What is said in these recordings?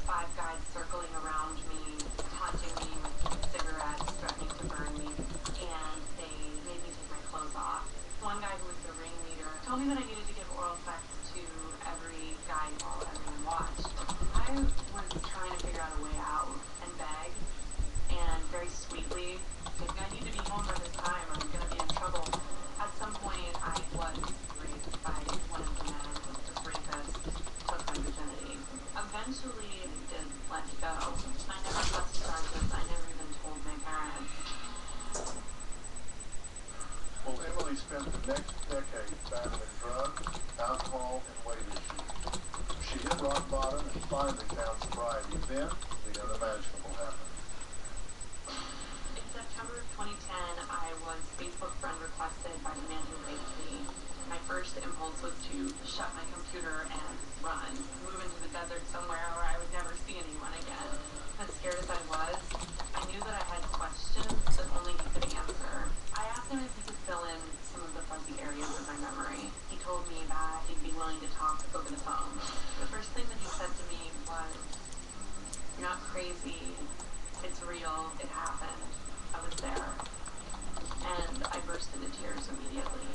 5 guys circling around me, taunting me with cigarettes, threatening to burn me, and they made me take my clothes off. One guy who was the ringleader told me that I needed to give oral sex to every guy while everyone watched. I was trying to figure out a way out and beg, and very sweetly, maybe I need to be home by this time, I'm going to be in trouble. At some point, I was raped by one of the men. This rapist took my virginity. Eventually, they did let me go. I never pressed charges. I never even told my parents. Well, Emily spent the next decade battling drugs, alcohol, and weight issues. She hit rock bottom and finally found sobriety. Then, the unimaginable happened. In September of 2010, I was Facebook friend requested by the man who raped me. My first impulse was to shut my computer and run, move into the desert somewhere where I would never see anyone again. As scared as I was, I knew that I had questions that only he could answer. I asked him if he could fill in some of the fuzzy areas of my memory. He told me that he'd be willing to talk over the phone. The first thing that he said to me was, "You're not crazy. It's real. It happened. I was there." And I burst into tears immediately.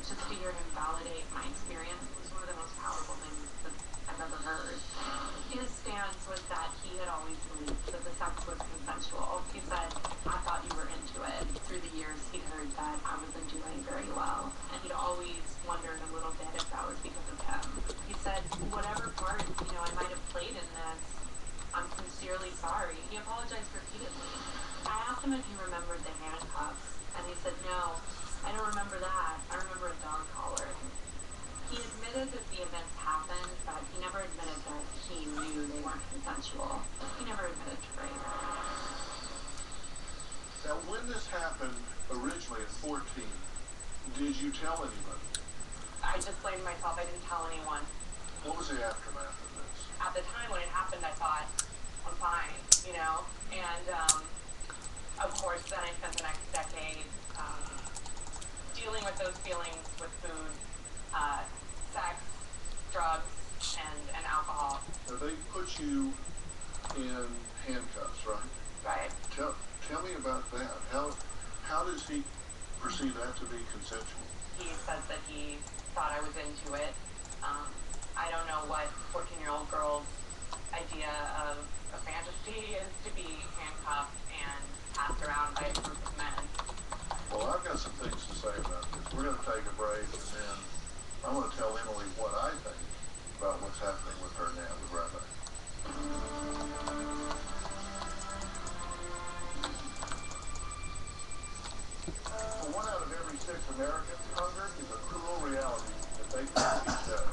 Just to hear him validate my experience was one of the most powerful things that I've ever heard. His stance was that he had always believed that the sex was consensual. He said, "I thought you were into it." Through the years, he'd heard that I wasn't doing very well, and he'd always wondered a little bit if that was because of him. He said, "Whatever part, I might have played in this, I'm sincerely sorry." He apologized repeatedly. I asked him if he remembered the handcuffs, and he said, "No, I don't remember that. I remember a dog collar." He admitted that the events happened, but he never admitted that he knew they weren't consensual. He never admitted to rape. Now, when this happened, originally at 14, did you tell anybody? I just blamed myself. I didn't tell anyone. What was the aftermath of this? At the time when it happened, I thought, I'm fine, And, of course, then I spent the next decade dealing with those feelings with food, sex, drugs, and alcohol. Now, they put you in handcuffs, right? Right. Tell me about that. How does he perceive that to be consensual? He says that he thought I was into it. I don't know what 14-year-old girl's idea of a fantasy is to be handcuffed and passed around by a group of men. Well, I've got some things to say about this. We're going to take a break, and then I'm going to tell Emily what I think about what's happening with her now. We'll be right back. For 1 out of every 6 Americans, hunger is a cruel reality that they face each day.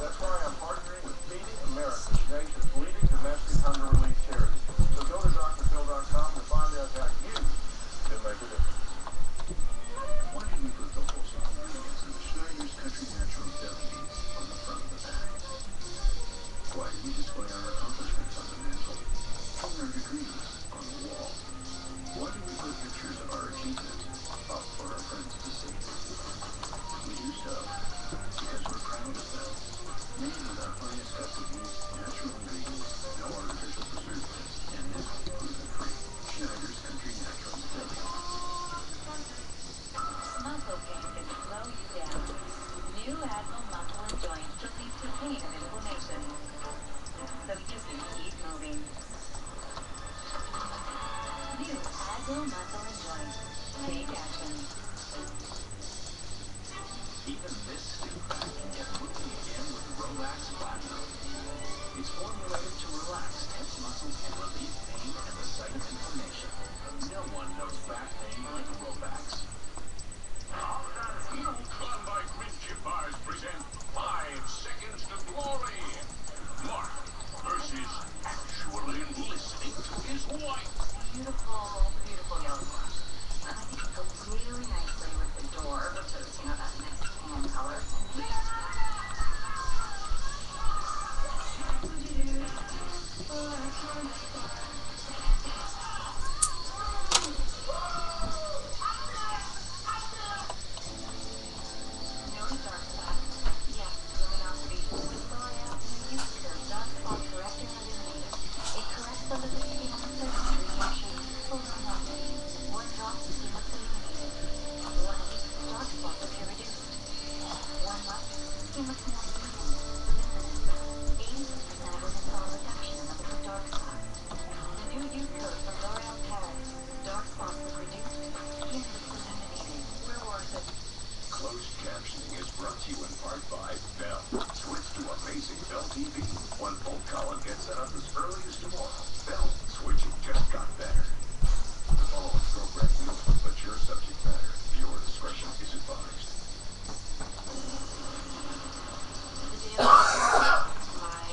That's why I'm partnering with Feeding America, the nation's leading domestic hunger relief charity. So go to drphil.com to find out how you can make a difference. Why did we put the wholesale ingredients in the Schneider's Country Naturals deli meats on the front of the packs? Why did we display our accomplishments on the mantle and our degrees on the wall? Why did we put pictures of our achievements up for our friends to see? We do so because we're proud of them. Made with our finest cuts of meat, natural ingredients, no artificial preservatives, and now gluten-free. Schneider's Country Naturals deli meats. Muscle pain can slow you down. New Advil Muscle and Joint relieves the pain and inflammation, so you can keep moving. New Advil Muscle and Joint. Take action. Even this stiff back can get moving again with Relax Platinum. It's formulated to relax tense muscles and relieve pain and the site of inflammation. No one knows back pain like Robax. New Klondike Mint Chip Bars present 5 Seconds to Glory. Mark versus actually listening to his wife. Beautiful, beautiful yellow one. And I think it goes really nicely with the door, which is, that nice tan color. No dark side. Yes, luminosity. Whistle I am. Bell TV. One phone call and get set up as early as tomorrow. Bell, switching just got better. The following program will put mature subject matter. Viewer discretion is advised. The day of my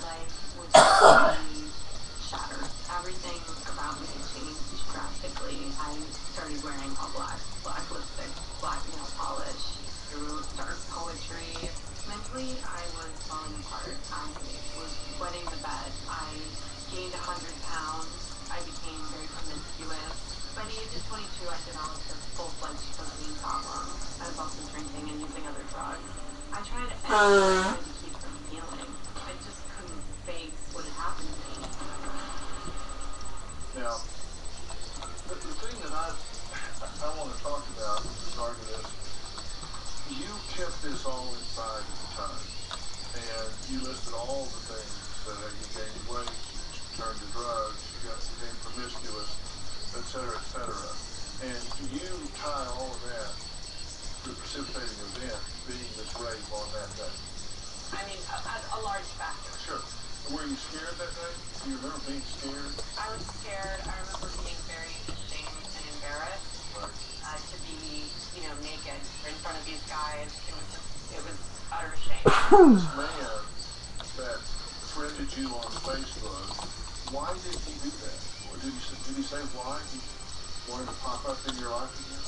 life was completely shattered. Everything about me changed drastically. I started wearing all black lipstick, black nail polish, through dark poetry. Mentally, I was falling apart. I was wetting the bed. I gained 100 pounds. I became very promiscuous. By the age of 22, I developed a full-fledged cocaine problem. I was also drinking and using other drugs. I tried everything I could to keep from feeling. I just couldn't face what had happened to me. Now, the thing that I want to talk about with regard to this, you kept this all inside at the time, and you listed all the things that you gained weight, you turned to drugs, you became promiscuous, etc., etc. And you tie all of that to the precipitating event being this rape on that day. I mean, a large factor. Sure. Were you scared that day? Do you remember being scared? I was scared. I remember being very ashamed and embarrassed. Right. To be, naked in front of these guys. It was utter shame. This man that friended you on Facebook, why did he do that? Or did he say why? He wanted to pop up in your life again?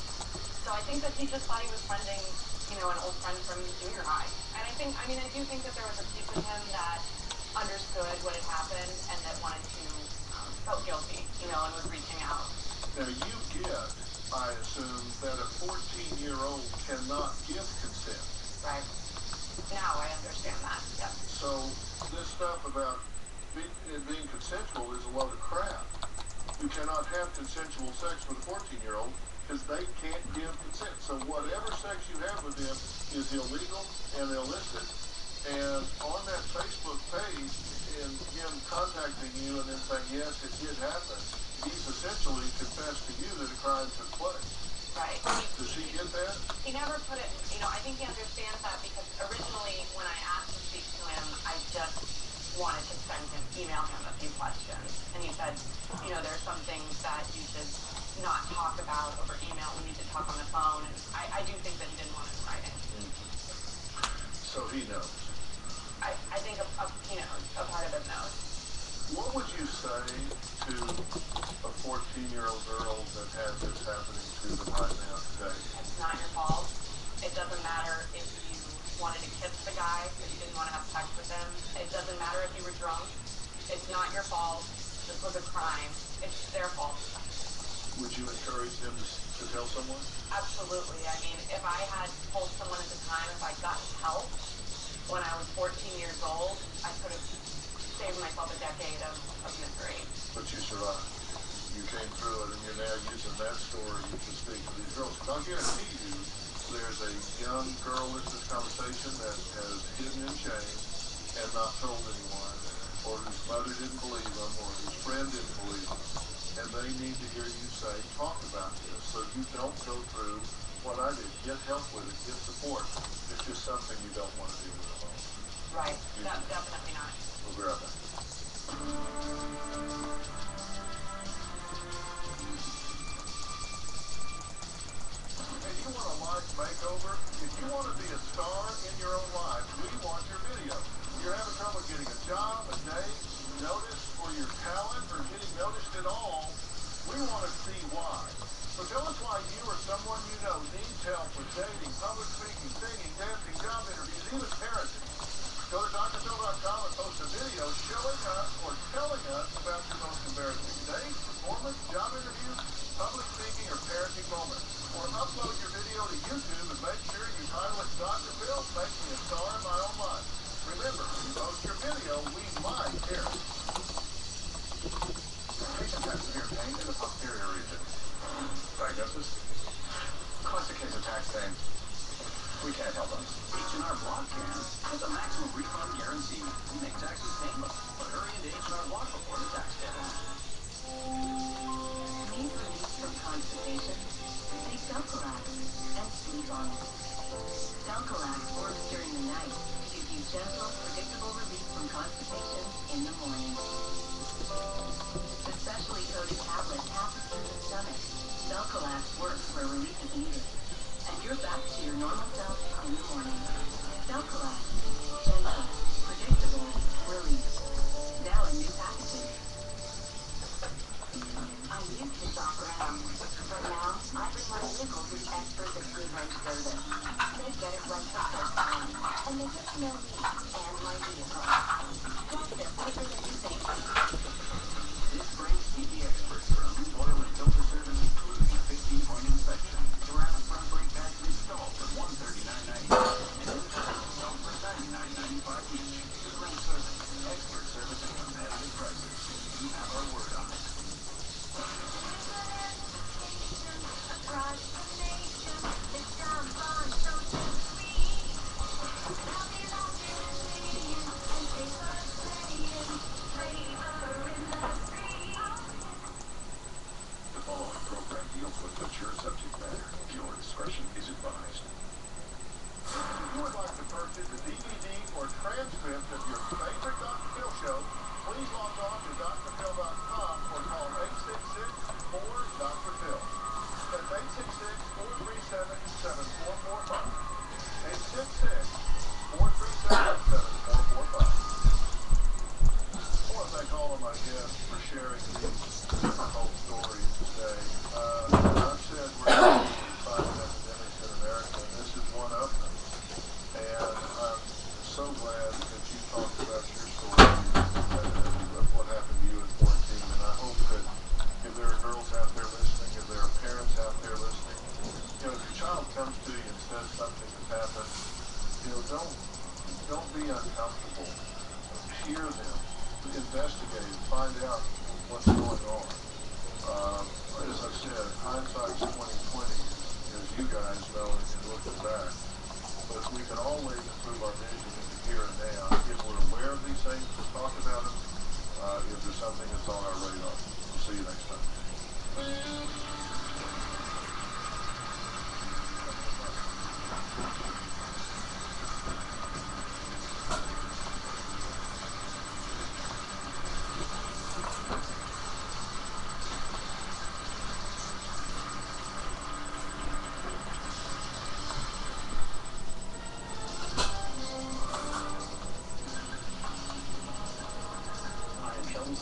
So I think that he just thought he was friending, an old friend from junior high. And I do think that there was a piece of him that understood what had happened and that wanted to, felt guilty, and was reaching out. Now you get, I assume, that a 14-year-old cannot give consent. Right. Now I understand that, yep. So this stuff about it being consensual is a load of crap. You cannot have consensual sex with a 14-year-old because they can't give consent. So whatever sex you have with them is illegal and illicit. And on that Facebook page, in him contacting you and then saying, yes, it did happen, he's essentially confessed to you that a crime took place. Right. Does he get that? He never put it, I think he understands that because originally when I asked to speak to him, I just wanted to email him a few questions. And he said, there's some things that you should not talk about over email. We need to talk on the phone. And I do think that he didn't want it in writing. So he knows. I think a part of it knows. What would you say to a 14-year-old girl that has this happening to them right now today? It's not your fault. It doesn't matter if you wanted to kiss the guy, if you didn't want to have sex with him. It doesn't matter if you were drunk. It's not your fault. This was a crime. It's their fault. Would you encourage them to tell someone? Absolutely. I mean, if I had told someone at the time, if I'd gotten help when I was 14 years old, I could have saved myself a decade of misery. But you survived. You came through it, and you're now using that story to speak to these girls. I'll guarantee you, there's a young girl in this conversation that has hidden in shame and not told anyone, or whose mother didn't believe them, or whose friend didn't believe them. And they need to hear you say, talk about this, so you don't go through what I did. Get help with it. Get support. It's just something you don't want to deal with alone. Right. Definitely not. We'll be right back. If you want a life makeover, if you want to be a star in your own life, we want your video. You're having trouble getting a job, a date, noticed for your talent, or getting noticed at all, we want to see why. So tell us why you or someone you know needs help with dating, public speaking, singing, dancing, job interviews, even parenting. Go to drphil.com and post a video showing us or telling us about your most embarrassing date, performance, job interview, public speaking, or parenting moment. Or upload your video to YouTube and make sure you title it Dr. Phil, Make Me a Star in My Own Life. Remember, if you post your video, we might hear it. Patient has severe pain in the posterior region. Diagnosis? Classic case of tax pain. We can't help them. H&R Block can. With a maximum refund guarantee. We make taxes painless. But hurry into H&R Block before the tax deadline. Need relief from constipation? Take Delcolax and sleep on it. Delcolax works during the night to give you gentle, predictable relief from constipation in the morning. The specially coated tablet passes through the stomach. Delcolax works where relief is needed. And you're back to your normal self in the morning. Delcolax. Gentle, predictable, relief. Now in new packaging. I used to shop around, but now I bring my vehicle to experts at Goodwrench Service. They get it right the first time, and they get to know me and my vehicle. Plus, they're quicker than you think. This brings TV experts from oil and filter service, including a 15-point inspection. Ceramic front brake pads installed for $139.99 and internal installed for $99.95 each. Goodwrench Service, expert service at competitive prices. You have our word on it. The following program deals with mature subject matter. Viewer discretion is advised. If you would like to purchase a DVD or transcript of your favorite Dr. Phil show, please log on to drphil.com or call 866-4-DR-PHIL. That's 866-437-7445. 866-437-7445. I want to thank all of my guests for sharing these difficult stories today. I've said we're going to find epidemics in America, and this is one of them. And I'm so glad that you talked about your story of what happened to you at 14. And I hope that if there are girls out there listening, if there are parents out there listening, if your child comes to you and says something has happened, don't be uncomfortable. Hear them, investigate, find out what's going on. As I said, hindsight's 20/20, as you guys know, and looking back. But we can always improve our vision in the here and now. If we're aware of these things, let's talk about them. If there's something that's on our radar. We'll see you next time.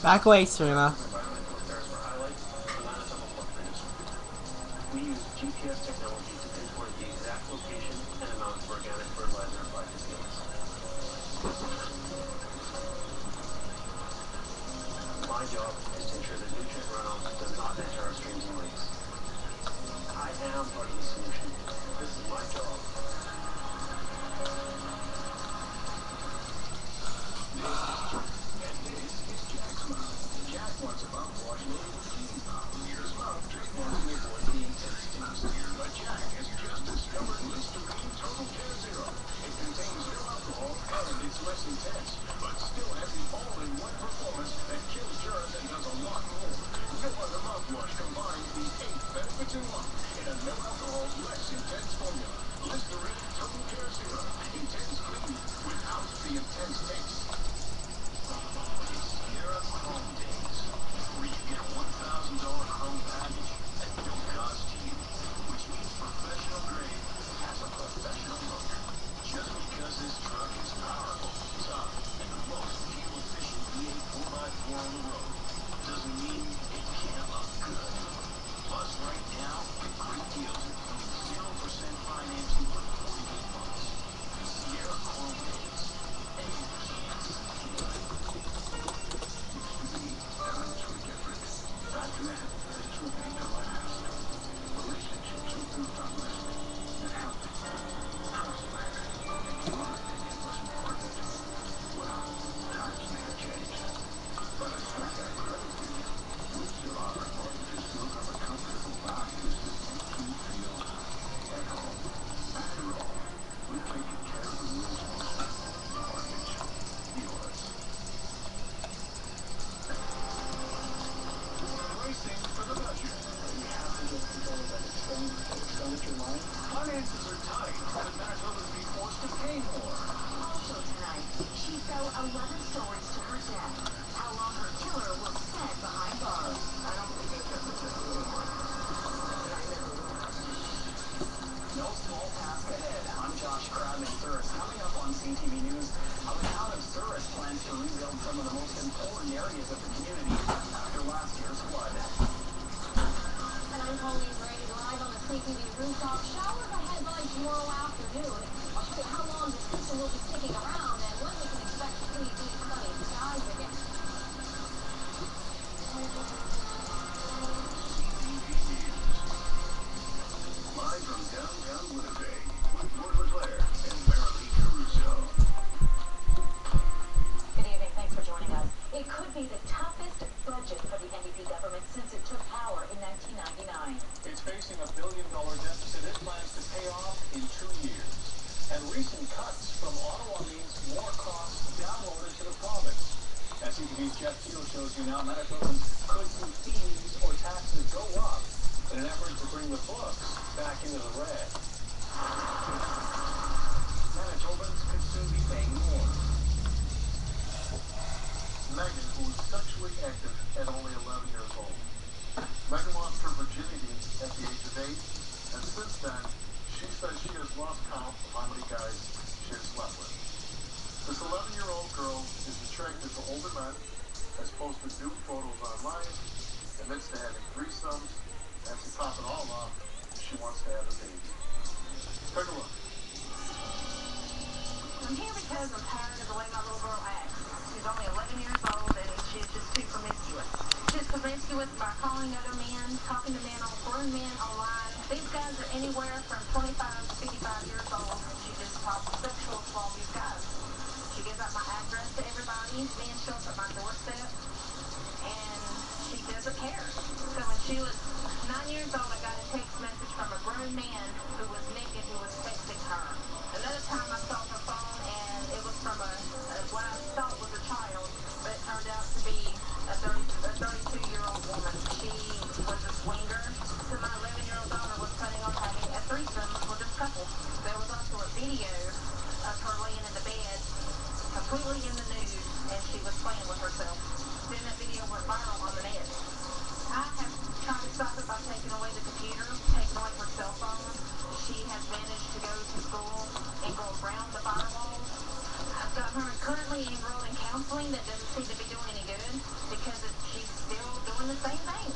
Back away, Serena. Environmental affairs for highlights, Atlanta Double Portraits. We use GPS technology to pinpoint the exact location and amount of organic fertilizer applied to fields. My job is to ensure that nutrient runoff does not enter our streams and lakes. I am part of the solution. This is my job. Jack wants a mouthwash loaded with clean pop. Here's mouth trademark to avoid the intense taste. But Jack has just discovered Listerine Total Care Zero. It contains no alcohol and it's less intense, but still has the all-in-one performance that kills germs and does a lot more. No other mouthwash combines the 8 benefits in one in a no-alcohol, less intense formula. Listerine Total Care Zero. Intense clean. stories to her death. How long her killer will spend behind bars. I don't think I kept it just anymore. And I know. No small task ahead. I'm Josh Crab in Surrey. Coming up on CTV News, how the town of Surrey plans to rebuild some of the most important areas of the community after last year's flood. And I'm Colleen Brady live on the CTV rooftop. Showers ahead by tomorrow afternoon. I'll show you how long the system will be sticking around and when we can expect to see these sunny skies again. Live from downtown Winnipeg, with Lord LeClaire and Marilee Caruso. Good evening. Thanks for joining us. It could be the toughest budget for the NDP government since it took power in 1999. It's facing $1 billion deficit it plans to pay off in 2 years. And recent cuts from Ottawa means more costs downloaded to the province. As CTV's Jeff Keel shows you now, Manitobans could see fees or taxes go up in an effort to bring the books back into the red. Manitobans could soon be paying more. Megan, who was sexually active at only 11 years old. Megan lost her virginity at the age of 8, and since then, she says she has lost count of how many guys she has slept with. This 11-year-old girl is attracted to older men, has posted nude photos online, admits to having threesomes, and to top it all off, she wants to have a baby. Take a look. I'm here because I'm tired of the way my little girl acts. She's only 11 years old and she's just too promiscuous. She's promiscuous by calling other men, talking to men, grown men online. These guys are anywhere from 25 to 55 years old. She just talks sexual to all these guys. She gives out my address to everybody. Men show up at my doorstep and she doesn't care. So when she was 9 years old, I got a text message from a grown man who was naked, who was texting her. Another time I saw her phone and it was from what I thought was a child, but it turned out to be a 32-year-old woman. She was a swinger, so my 11-year-old daughter was planning on having a threesome with this couple. There was also a video of her laying in the bed, completely in the nude, and she was playing with herself. Then that video went viral on the net. I have tried to stop it by taking away the computer, taking away her cell phone. She has managed to go to school and go around the firewalls. I've got her currently enrolled in counseling that doesn't seem to be doing any good because she's still doing the same thing.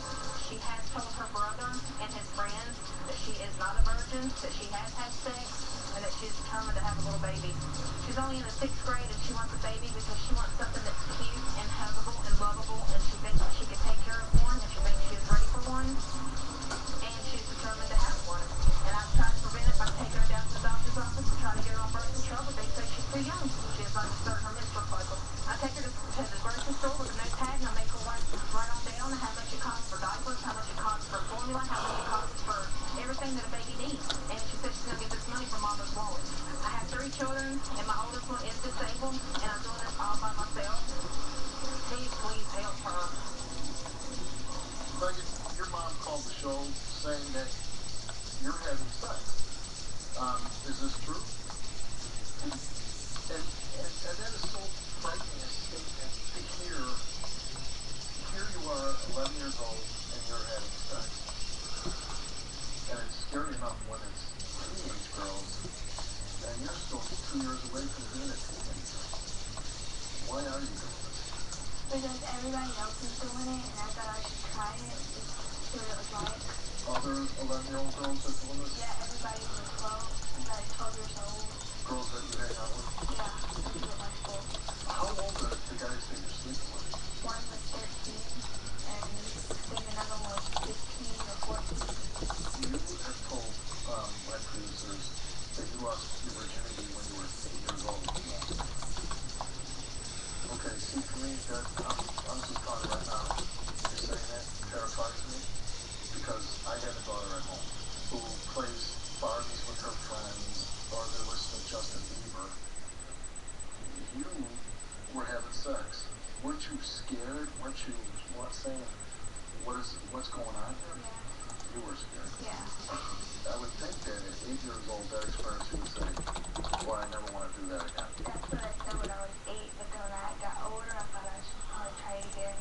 She has told her brother and his friends that she is not a virgin, that she has had sex, and that she's determined to have a little baby. She's only in the 6th grade and she wants a baby because she wants something that's cute and huggable and lovable, and she thinks that she can take care of one, and she thinks she is ready for one, and she's determined to have one. And I've tried to prevent it by taking her down to the doctor's office and trying to get her on birth control, but they say she's too young. She has not even started her menstrual cycle. I take her to the grocery store with a notepad and I make her write on down how much it costs for diapers, how much it costs for formula, how much it costs for everything that a baby needs. And she said she's going to get this money from Mama's wallet. I have 3 children and my oldest one is disabled and I'm doing this all by myself. Please help her. Megan, your mom called the show saying that you're having sex. Is this true? And that is so frightening a statement to hear. Here you are, 11 years old, and you're having sex. And it's scary enough when it's teenage girls, and you're still 2 years away from being a teenager. Why are you doing this? Because everybody else is doing it and I thought I should try it, just see what it was like. Other 11-year-old girls are doing this? Yeah, everybody was 12 years old. Girls that you hang out with? Yeah, people at my school. How old are the guys that you're sleeping with? One was 13, and I think another one was 15 or 14. You have told my producers that you lost your virginity when you were 8 years old. Okay, see, for me, that I'm just telling you right now, you're saying that terrifies me because I have a daughter at home who plays Barbies with her friends or they listen to Justin Bieber. You were having sex. Weren't you scared? Weren't you saying, what's going on here? Yeah. You were scared. Yeah. I would think that at 8 years old, that experience, you would say, why I never want to do that again. That's what I said when I was 8, but then when I got older, I thought I should probably try it again.